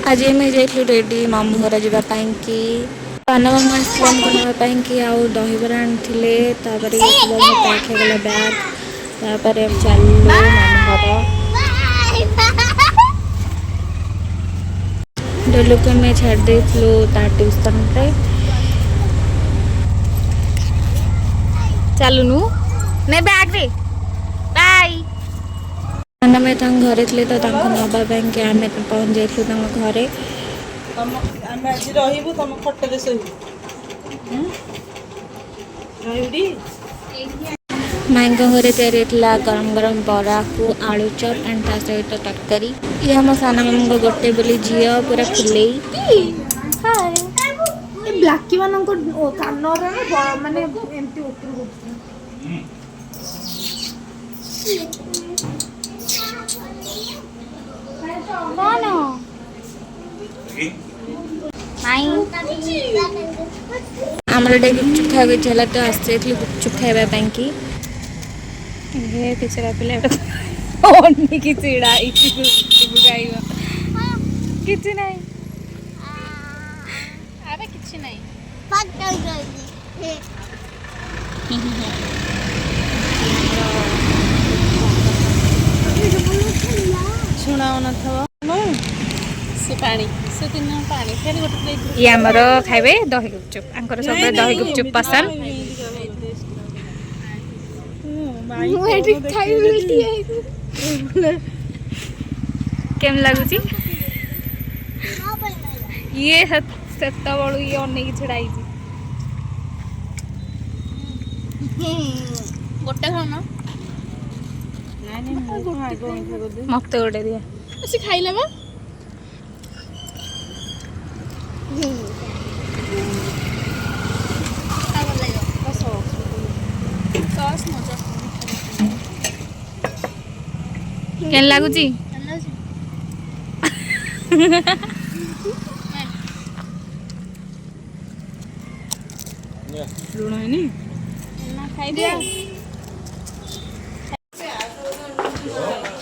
आज आम जाइलु रेडी मामू घर जावाई कि पान मामू आसम को नापाई कि आउ दहीबरा आनी पैक होगला बैग तापर चलू मामू घर डोलू को मैं छाड़ देलु ता ट्यूशन रे चलुनु नहीं बैग रे बाय ଆମେ ତାଙ୍କ ଘରେ ଥିଲେ ତ ତାଙ୍କୁ ନେବା ପାଇଁ କି ଆମେ ପହଞ୍ଚି ଯାଇଥିଲୁ ତାଙ୍କ ଘରେ। ଆମେ ଆଜି ରହିବୁ ତମ ଖଟରେ ଶୋଇବୁ ରହିବୁଟି ମାଇଙ୍କ ଘରେ ତିଆରି ହେଇଥିଲା ଗରମ ଗରମ ବରାକୁ ଆଳୁ ଚପ୍ ଆଣ୍ଡ ତା ସହିତ ତରକାରୀ। ଇଏ ଆମ ସାନ ମାମୁଙ୍କ ଗୋଟେ ବୋଲି ଝିଅ ପୁରା ଫୁଲେଇ ବ୍ଲାକି ମାନଙ୍କ କାନରେ ମାନେ ଏମିତି ଉପରକୁ କଣ ଆମର ଟିକେ ଗୁପଚୁପ ଖାଇବା ଇଚ୍ଛା ହେଲା ତ ଆସି ଯାଇଥିଲି ଗୁପଚୁପ ଖାଇବା ପାଇଁ କି ପିଛରା ପିଲା ଅନେଇକି ଛିଡ଼ା ହେଇଛି ଗୁପଚୁପ ଖାଇବା କିଛି ନାହିଁ ଆରେ କିଛି ନାହିଁ ଶୁଣାଉନଥିବ ସେ ପାଣି ସେ ଦିନ ପାଣି ଫେରି ଗୋଟେ ଇଏ ଆମର ଖାଇବେ ଦହି ଗୁପଚୁପ ଆଙ୍କର ସବୁବେଳେ ଦହି ଗୁପଚୁପ ପସନ୍ଦ। କେମିତି ଲାଗୁଛି ଇଏ ସେତେବେଳୁ ଇଏ ଅନେଇକି ଛିଡ଼ା ହେଇଛି ଗୋଟେ ଖାଉନ ମତେ ଗୋଟେ ଦିଅ ସେ ଖାଇଲା ବା କେମିତି ଲାଗୁଛି ଲୁଣ ହେଇନି ଖାଇଦିଅ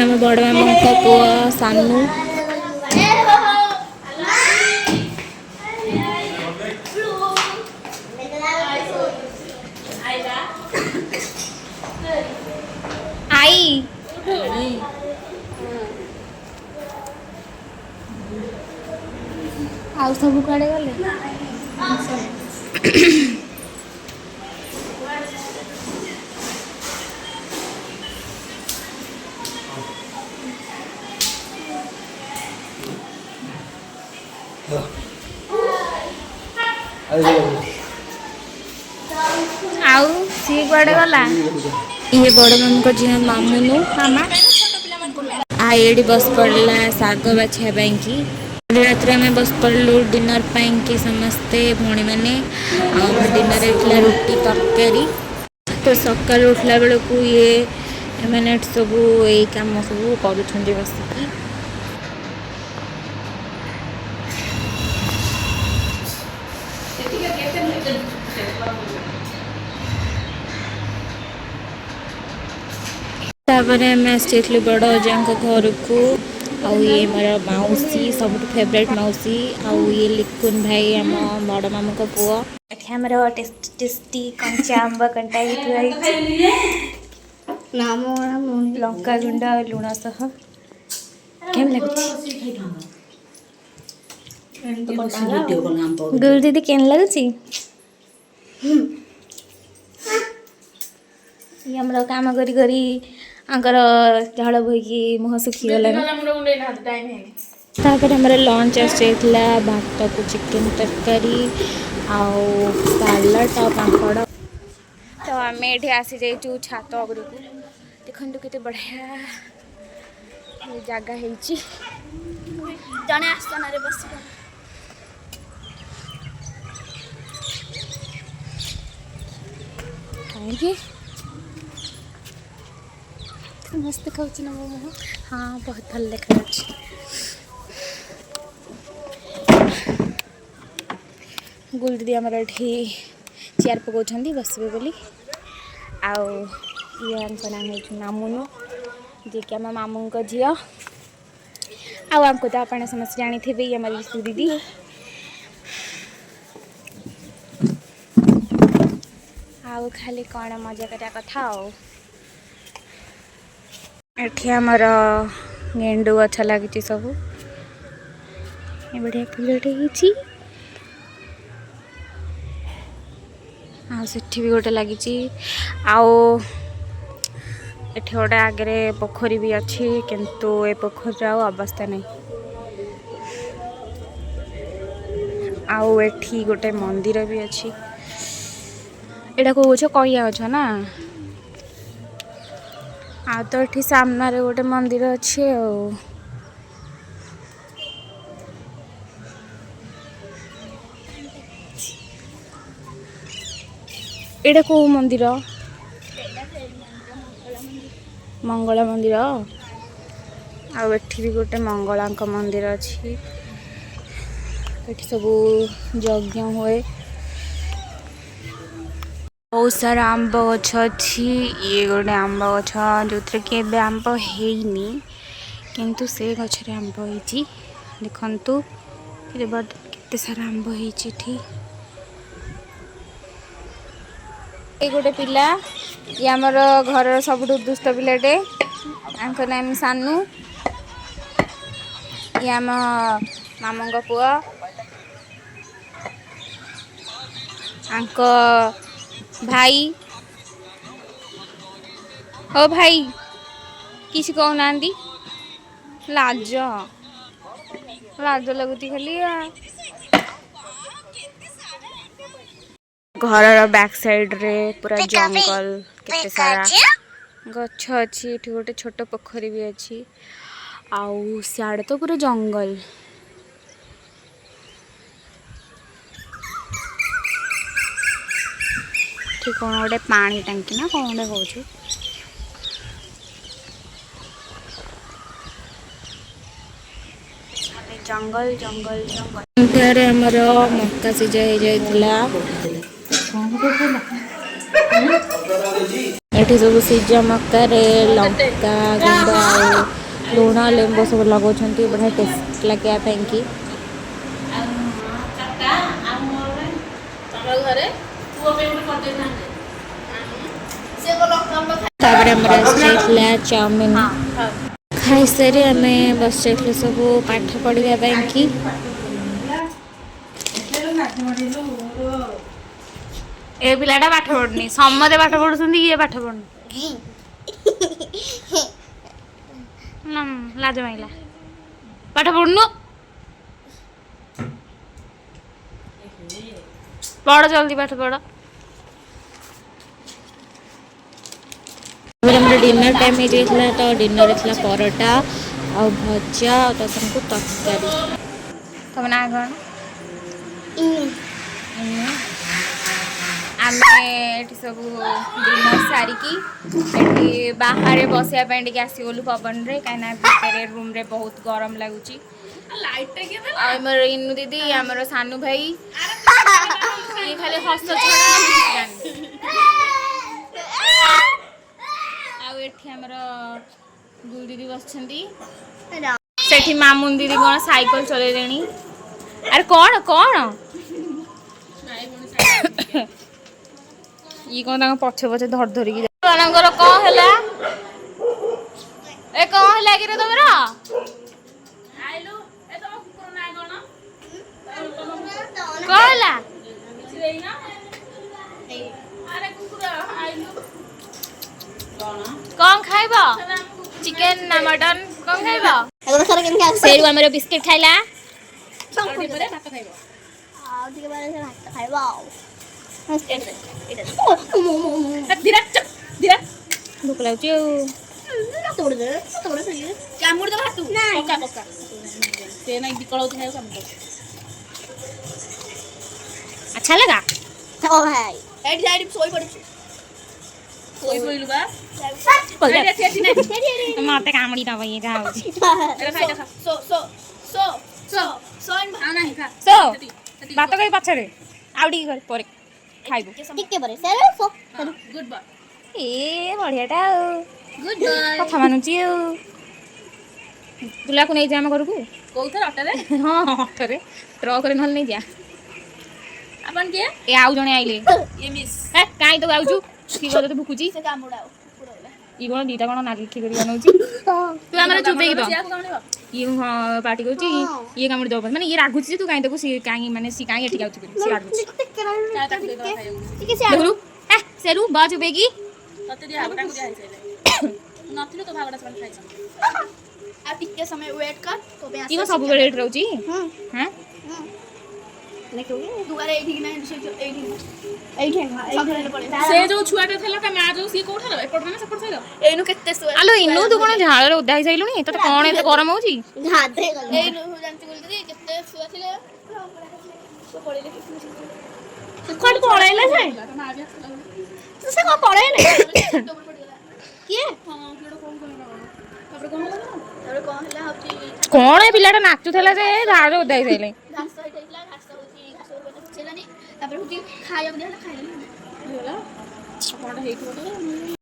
ଆମ ବଡ଼ ମାମାଙ୍କ ପୁଅ ସାନୁ आई ଆଉ ସବୁ କୁଆଡ଼େ ଗଲେ ଆଉ ସିଏ କୁଆଡ଼େ ଗଲା ଇଏ ବଡ଼ ମାମୁଙ୍କ ଝିଅ ମାମୁନୁ ମାମା ଏଇଠି ବସି ପଡ଼ିଲା ଶାଗ ବାଛିବା ପାଇଁ କି ରାତିରେ ଆମେ ବସି ପଡ଼ିଲୁ ଡିନର ପାଇଁ କି ସମସ୍ତେ ଭଉଣୀ ମାନେ ଆଉ ଡିନର ହେଇଥିଲା ରୁଟି ତରକାରୀ ତ ସକାଳୁ ଉଠିଲା ବେଳକୁ ଇଏ ଏମାନେ ସବୁ ଏଇ କାମ ସବୁ କରୁଛନ୍ତି ବସିକି तापर आम आसलु बड़ अजाक घर को ये मोर मौसी सब फेवरेट मौसी आउ ये लिकुन भाई आम बड़ मामू का पुओ आमर टेस्टी टेस्टी कंचा आंब कंटा लंका गुंड लुण सह केम लगुच गुल दीदी केम लगुच आमर काम करी करी आंकर झाड़ बोईकी मुह सुखीगला तापर आमर लंच आसला भात को चिकेन तरकारी आउ सालाड आ पापड़ तो आम ये आसी जाइचु छात उपरू देखु केते बढ़िया जगह जड़े आसन बस कहीं मस्त देखा ना मो मुह हाँ बहुत भल देखा गुल दीदी आमर ये चेयर पकाउछंदी बसबे बोली आउ ये नाम है मामुनु जे कि आम मामू झील आउ आमको तो आपने समस्त जानी थे ये हमारी रिशु दीदी आउ खाली कौन मजा करिया कथा एठी हमर गेंडू गछ लगी सब बढ़िया फुलटे ही सेठी भी गोटे लगी आओ एठी गोटे आगे पोखरी भी अच्छी किंतु ए पोखरी आउ अवस्था नहीं आउ एठी गोटे मंदिर भी अच्छी एटा कौन कहिया गछ ना आ तो एठी सामने रे गोटे मंदिर अच्छे एटा को मंदिर मंगला मंदिर आ एठी भी गोटे मंगलांक मंदिर अच्छी एठी सब यज्ञ हुए बहुत सारा आंब गछ अच्छी ये गोटे आंब गछ जो कि एबे आंब हैनी किंतु से गछरे आंब होईची देखंतु केते सारा आंब होईची ठी ये गोटे पिला ये आमर घर सब दुष्ट पिलाटे आंक नाम सानू ये आम मामू का पुआ आंक भाई ओ भाई किसी कहना लाज लाज लगुती खाली घर बैक साइड रे पूरा जंगल केते सारा गछ अच्छी एठी गोटे छोट पोखरी भी अच्छी आउ सियाड़े तो पूरा जंगल ठीक कौन गोटे पानी टांकी ना कौन गोटे कहूँ जंगल जंगल जंगल हमर मक्का सिझा हो जाइला एठी सब सिझा मक्का रे लंका गुंड आ लुण लेंबू सब लगाउछंती बढ़िया टेस्ट लगे कि चाउमिन खाई सारी आम बस जाइल सब पाठ पढ़ाई कि ए पिलाटा पाठ पढ़ुनी समते पाठ पढ़ुଛନ୍ତି ये पाठ पढ़ुनी लाज माइला पाठ पढ़ुनु पढ़ जल्दी पाठ पढ़ डिनर टाइम हो तो डिनर थी परोटा आ भजा सबको तरकारी तुम ना कौन आम सब डिनर सारिकी बाहर बसवाई आसगलु पवन रे कहीं भितर रूम रे बहुत गरम लगुच इनू दीदी आमर सानू भाई ये खाली हस छड़ा गुल दीदी बस मामून दीदी कौन साइकिल चल अरे कौन कौन ये कौन पछे पछे धर धरिकी कौन है ए कौन है कि तुम कौन खाइब चिकन ना मटन कौन खाइब सेरु हमर बिस्किट खाइला भूख लाଗୁଛି अच्छा लगा मत कामड़ी दब भात कही पछे आउटी पर खाइबु ए बढ़ियाटा कथा मानुची ତୁଲାକୁ ନେଇଯା ଆମ ଘରକୁ। କୋଉଥରେ ଅଟରେ? ହଁ ଅଟୋରେ ଟ୍ରକରେ ନହେଲେ ନେଇଯା। ଆପଣ କିଏ? ଏ ଆଉ ଜଣେ ଆଇଲେ। ଇଏ ମିସ୍। ହେ କାଇଁ ତ ଗାଉଛୁ କି କଥା ତ ଭୁକୁଛି। ସେ କାମୁଡାଉ। ଇଏ କଣ ଦିଟା କଣ ନାଲିଖି କରି ବନଉଛି। ତୁ ଆମର ଚୁପେଇକି ବ। ସିଆକୁ କାମୁଡିବ। ଇଏ ହଁ ପାଟି କରୁଛି ଇଏ କାମୁଡ଼ି ଦବ ମାନେ ଇଏ ରାଗୁଛି ଯେ ତୁ କାଇଁ ତାକୁ ସିଏ କାଇଁ ମାନେ ସିଏ କାଇଁ ଏଠି ଯାଉଛି ବୋଲି ସିଏ ରାଗୁଛି। ଚା ତାକୁ ଦେଇଦବା ଖାଇବାକୁ। ଦେଖୁନୁ ଏ ସେରୁ ବ ଚୁପେଇକି। ତତେ ଦିଆ ହବ ତାଙ୍କୁ ଦିଆ ହେଇସାଇଲାଣି। ନଥିଲୁ ତୋ ଭାଗଟା ସେମାନେ ଖାଇଛନ୍ତି। ଆଉ ଟିକେ ସମୟ ୱେଟ୍ କର ତୋ ପାଇଁ ଇଏ କଣ ସବୁବେଳେ ଏଠି ରହୁଛି? ହାଁ ଦୁଆରେ ଏଇଠିକି ନାହିଁ ଏଇଠି ସେ ଯୋଉ ଛୁଆଟା ଥିଲା ତା ମା ଯୋଉ ସିଏ କୋଉଠାର ଏପଟ ନା ସେପଟ ସାଇଡ? ଏଇନୁ କେତେ ଆଲୋ ଇନୁ ତୁ କଣ ଝାଳରେ ଓଦା ହେଇସାଇଲୁଣି ତତେ କଣ ଏତେ ଗରମ ହଉଛି? ଏଇନୁ ଜାଣିଛୁ ବୋଲି କେତେ ଛୁଆ ଥିଲେ କୁଆଡେ ପଳେଇଲେ ସେ ତା ମା ବି ଆସିଥିଲା ବୋଲି। ସେ କଣ ପଳେଇଲେ କିଏ ତାପରେ କଣ ହେଲା? ତାପରେ କଣ ହେଲା ହଉଛି କଣ ଏ ପିଲାଟା ନାଚୁଥିଲା ଯେ ଝାଳରେ ଓଦା ହେଇସାଇଲାଣି। ଘାସ ହେଇଯାଇଥିଲା ଘାସ ହେଲାନି ତାପରେ ହଉଛି ଖାଇବାକୁ ଦିଆହେଲା ଖାଇଲାନି ହେଇଗଲା। କଣଟା ହେଇଥିବ ତ?